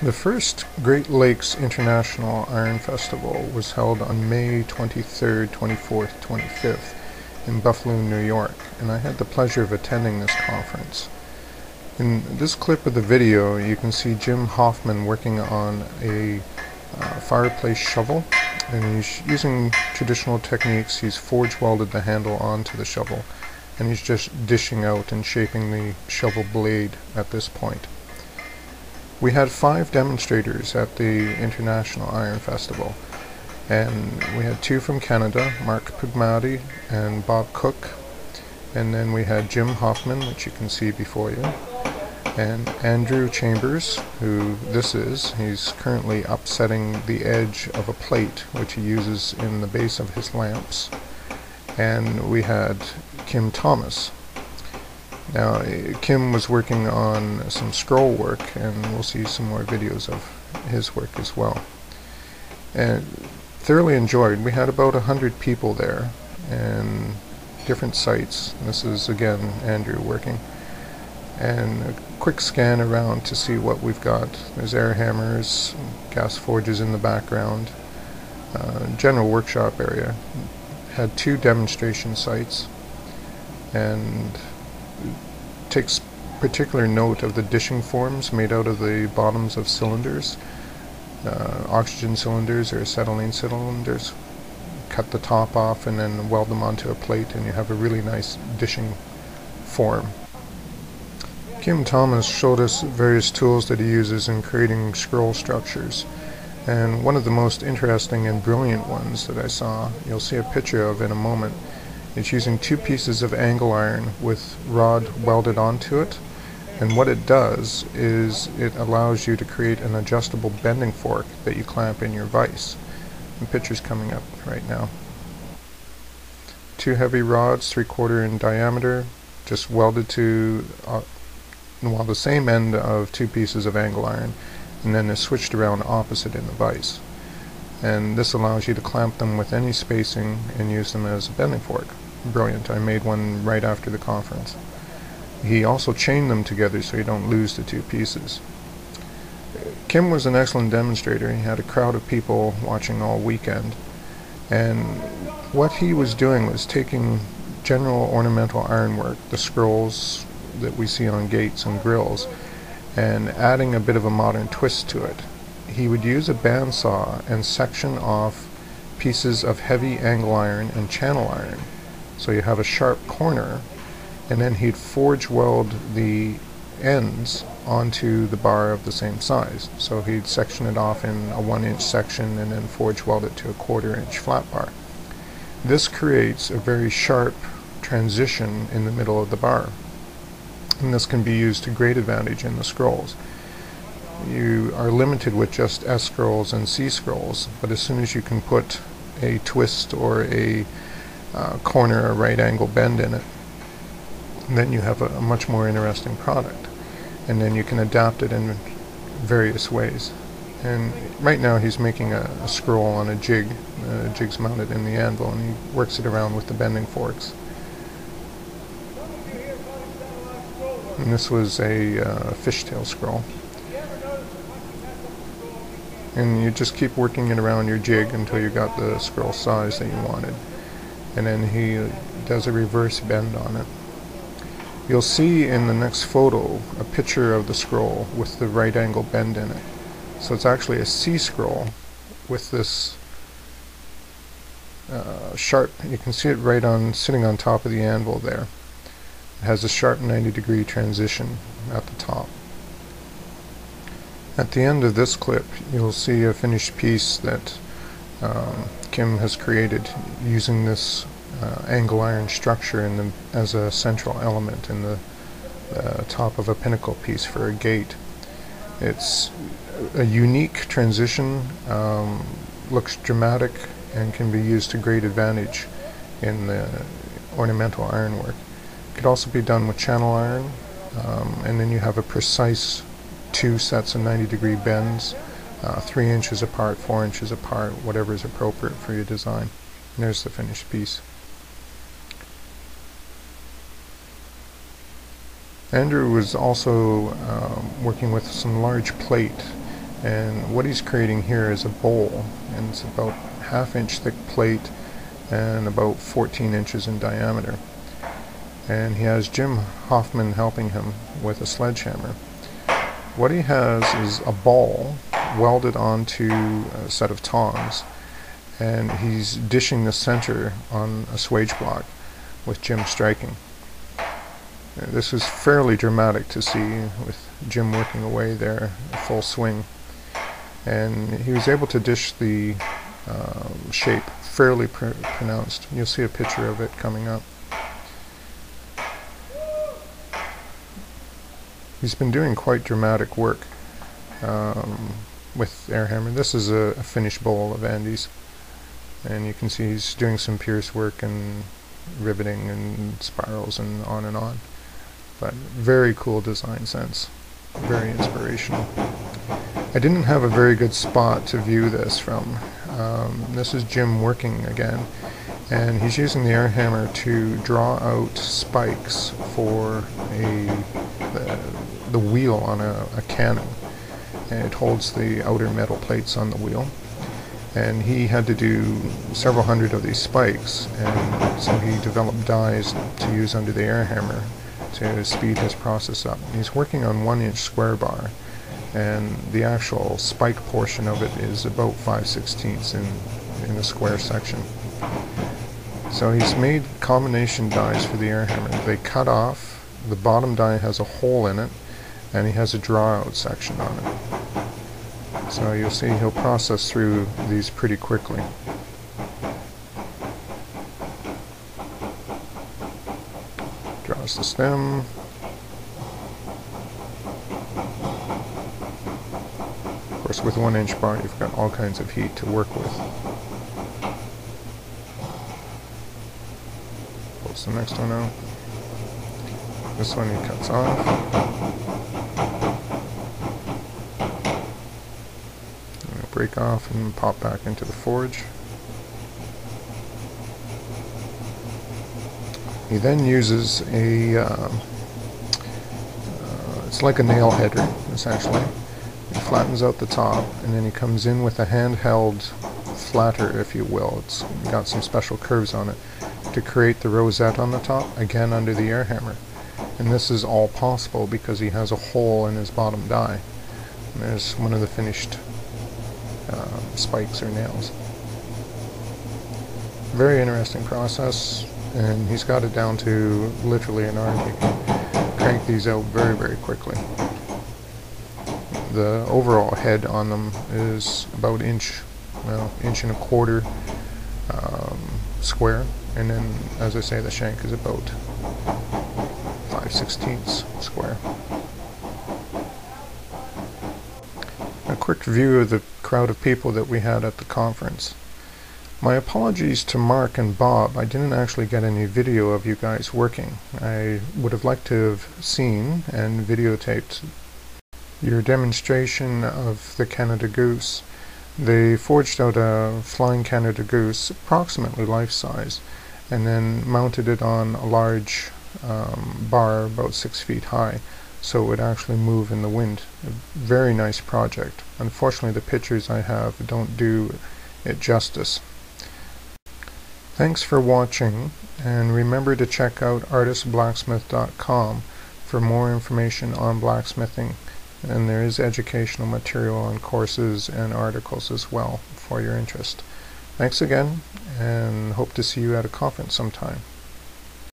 The first Great Lakes International Iron Festival was held on May 23rd, 24th, 25th in Buffalo, New York, and I had the pleasure of attending this conference. In this clip of the video, you can see Jim Hoffman working on a fireplace shovel, and he's using traditional techniques. He's forge welded the handle onto the shovel, and he's just dishing out and shaping the shovel blade at this point. We had 5 demonstrators at the International Iron Festival, and we had 2 from Canada, Mark Pugmati and Bob Cook, and then we had Jim Hoffman, which you can see before you, and Andrew Chambers, who this is. He's currently upsetting the edge of a plate which he uses in the base of his lamps, and we had Kim Thomas. Now, Kim was working on some scroll work, and we'll see some more videos of his work as well. And thoroughly enjoyed. We had about 100 people there, and different sites. This is again Andrew working. And a quick scan around to see what we've got. There's air hammers, gas forges in the background. General workshop area. Had 2 demonstration sites, and takes particular note of the dishing forms made out of the bottoms of cylinders, oxygen cylinders or acetylene cylinders. Cut the top off and then weld them onto a plate, and you have a really nice dishing form. Kim Thomas showed us various tools that he uses in creating scroll structures, and one of the most interesting and brilliant ones that I saw, you'll see a picture of in a moment. It's using 2 pieces of angle iron with rod welded onto it, and what it does is it allows you to create an adjustable bending fork that you clamp in your vise. The picture's coming up right now. 2 heavy rods, 3/4 in diameter, just welded to the same end of 2 pieces of angle iron, and then they're switched around opposite in the vise. And this allows you to clamp them with any spacing and use them as a bending fork. Brilliant. I made one right after the conference. He also chained them together so you don't lose the 2 pieces. Kim was an excellent demonstrator. He had a crowd of people watching all weekend, and what he was doing was taking general ornamental ironwork, the scrolls that we see on gates and grills, and adding a bit of a modern twist to it. He would use a bandsaw and section off pieces of heavy angle iron and channel iron, so you have a sharp corner, and then he'd forge weld the ends onto the bar of the same size. So he'd section it off in a 1-inch section and then forge weld it to a 1/4-inch flat bar. This creates a very sharp transition in the middle of the bar, and this can be used to great advantage in the scrolls. You are limited with just S scrolls and C scrolls, but as soon as you can put a twist or a corner, a right angle bend in it, then you have a much more interesting product, and then you can adapt it in various ways. And right now he's making a scroll on a jig. The jig's mounted in the anvil, and he works it around with the bending forks. And this was a Fishtail Scroll. And you just keep working it around your jig until you got the scroll size that you wanted. And then he does a reverse bend on it. You'll see in the next photo a picture of the scroll with the right angle bend in it. So it's actually a C scroll with this sharp, you can see it right on, sitting on top of the anvil there. It has a sharp 90-degree transition at the top. At the end of this clip, you'll see a finished piece that Kim has created using this angle iron structure as a central element in the top of a pinnacle piece for a gate. It's a unique transition, looks dramatic, and can be used to great advantage in the ornamental ironwork. It could also be done with channel iron, and then you have a precise 2 sets of 90-degree bends, 3 inches apart, 4 inches apart, whatever is appropriate for your design. And there's the finished piece. Andrew was also working with some large plate, And what he's creating here is a bowl, and it's about half-inch thick plate and about 14 inches in diameter. And he has Jim Hoffman helping him with a sledgehammer. What he has is a ball welded onto a set of tongs, and he's dishing the center on a swage block with Jim striking. This is fairly dramatic to see, with Jim working away there, full swing. And he was able to dish the shape fairly pronounced. You'll see a picture of it coming up. He's been doing quite dramatic work with air hammer. This is a finished bowl of Andy's, and you can see he's doing some pierce work and riveting and spirals and on. But very cool design sense, very inspirational. I didn't have a very good spot to view this from. This is Jim working again, and he's using the air hammer to draw out spikes for the wheel on a cannon. And it holds the outer metal plates on the wheel, and he had to do several hundred of these spikes, and so he developed dies to use under the air hammer to speed his process up. He's working on 1-inch square bar, and the actual spike portion of it is about 5/16 in the square section. So he's made combination dies for the air hammer. They cut off, the bottom die has a hole in it, and he has a draw out section on it. So you'll see he'll process through these pretty quickly. Draws the stem. Of course, with 1-inch bar, you've got all kinds of heat to work with. Pulls the next one out. This one he cuts off. Break off and pop back into the forge. He then uses it's like a nail header, essentially. He flattens out the top, and then he comes in with a handheld flatter, if you will. It's got some special curves on it to create the rosette on the top, again under the air hammer. And this is all possible because he has a hole in his bottom die. And there's one of the finished spikes or nails. Very interesting process, and he's got it down to literally an arm. He can crank these out very, very quickly. The overall head on them is about inch and a quarter square, and then, as I say, the shank is about 5/16 square. A quick view of the crowd of people that we had at the conference. My apologies to Mark and Bob. I didn't actually get any video of you guys working. I would have liked to have seen and videotaped your demonstration of the Canada Goose. They forged out a flying Canada Goose, approximately life-size, and then mounted it on a large bar about 6 feet high, so it would actually move in the wind. A very nice project. Unfortunately, the pictures I have don't do it justice. Thanks for watching, and remember to check out artistblacksmith.com for more information on blacksmithing, and there is educational material on courses and articles as well for your interest. Thanks again, and hope to see you at a conference sometime.